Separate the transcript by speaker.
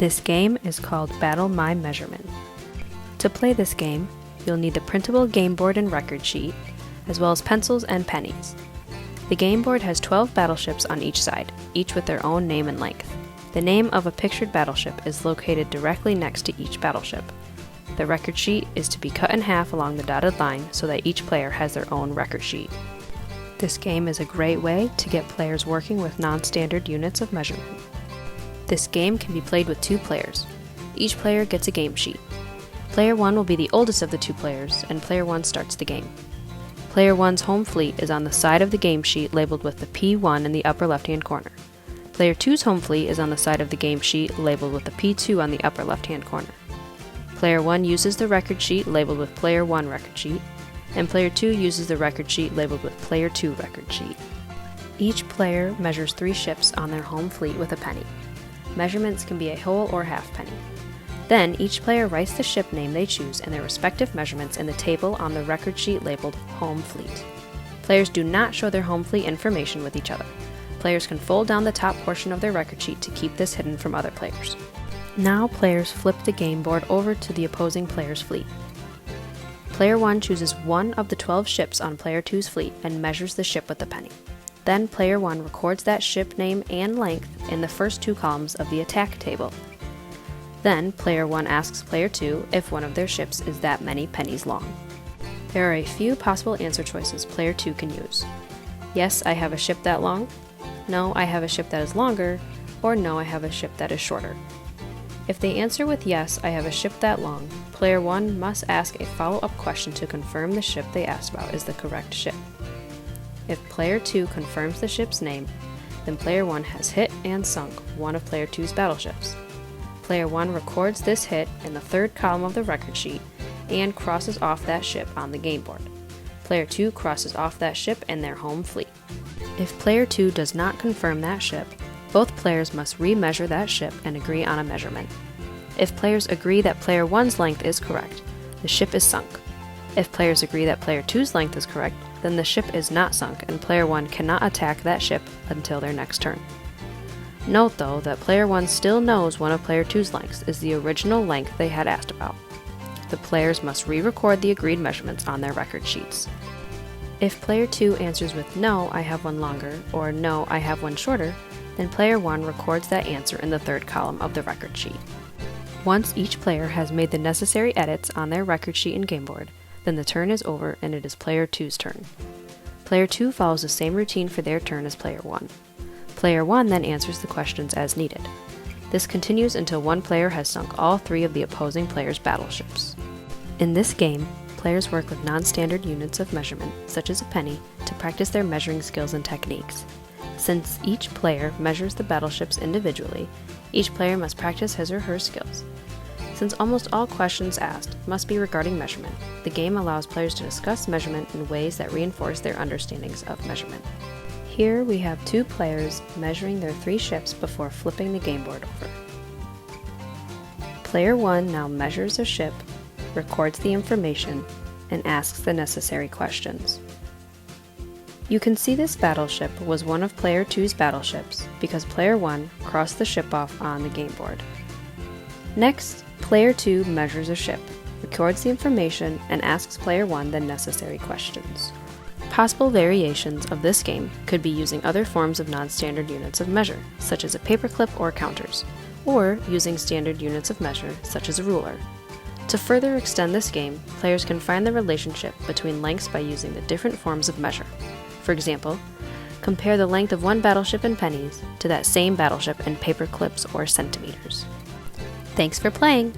Speaker 1: This game is called Battle My Measurement. To play this game, you'll need the printable game board and record sheet, as well as pencils and pennies. The game board has 12 battleships on each side, each with their own name and length. The name of a pictured battleship is located directly next to each battleship. The record sheet is to be cut in half along the dotted line so that each player has their own record sheet. This game is a great way to get players working with non-standard units of measurement. This game can be played with 2 players. Each player gets a game sheet. Player 1 will be the oldest of the 2 players, and Player 1 starts the game. Player 1's home fleet is on the side of the game sheet labeled with the P1 in the upper left-hand corner. Player 2's home fleet is on the side of the game sheet labeled with the P2 on the upper left-hand corner. Player 1 uses the record sheet labeled with Player 1 record sheet, and Player 2 uses the record sheet labeled with Player 2 record sheet. Each player measures 3 ships on their home fleet with a penny. Measurements can be a whole or half penny. Then each player writes the ship name they choose and their respective measurements in the table on the record sheet labeled Home Fleet. Players do not show their home fleet information with each other. Players can fold down the top portion of their record sheet to keep this hidden from other players. Now players flip the game board over to the opposing player's fleet. Player 1 chooses one of the 12 ships on Player 2's fleet and measures the ship with the penny. Then Player 1 records that ship name and length in the first 2 columns of the attack table. Then Player 1 asks Player 2 if one of their ships is that many pennies long. There are a few possible answer choices Player 2 can use. Yes, I have a ship that long. No, I have a ship that is longer. Or no, I have a ship that is shorter. If they answer with yes, I have a ship that long, Player 1 must ask a follow-up question to confirm the ship they asked about is the correct ship. If Player 2 confirms the ship's name, then Player 1 has hit and sunk one of Player 2's battleships. Player 1 records this hit in the 3rd column of the record sheet and crosses off that ship on the game board. Player 2 crosses off that ship in their home fleet. If Player 2 does not confirm that ship, both players must remeasure that ship and agree on a measurement. If players agree that Player 1's length is correct, the ship is sunk. If players agree that Player 2's length is correct, then the ship is not sunk and Player 1 cannot attack that ship until their next turn. Note though that Player 1 still knows one of Player 2's lengths is the original length they had asked about. The players must re-record the agreed measurements on their record sheets. If Player 2 answers with no, I have one longer, or no, I have one shorter, then Player 1 records that answer in the 3rd column of the record sheet. Once each player has made the necessary edits on their record sheet and game board, then the turn is over and it is Player 2's turn. Player 2 follows the same routine for their turn as Player 1. Player 1 then answers the questions as needed. This continues until one player has sunk all 3 of the opposing player's battleships. In this game, players work with non-standard units of measurement, such as a penny, to practice their measuring skills and techniques. Since each player measures the battleships individually, each player must practice his or her skills. Since almost all questions asked must be regarding measurement, the game allows players to discuss measurement in ways that reinforce their understandings of measurement. Here we have 2 players measuring their 3 ships before flipping the game board over. Player 1 now measures a ship, records the information, and asks the necessary questions. You can see this battleship was one of Player 2's battleships because Player 1 crossed the ship off on the game board. Next, Player 2 measures a ship, records the information, and asks Player 1 the necessary questions. Possible variations of this game could be using other forms of non-standard units of measure, such as a paperclip or counters, or using standard units of measure, such as a ruler. To further extend this game, players can find the relationship between lengths by using the different forms of measure. For example, compare the length of one battleship in pennies to that same battleship in paper clips or centimeters. Thanks for playing!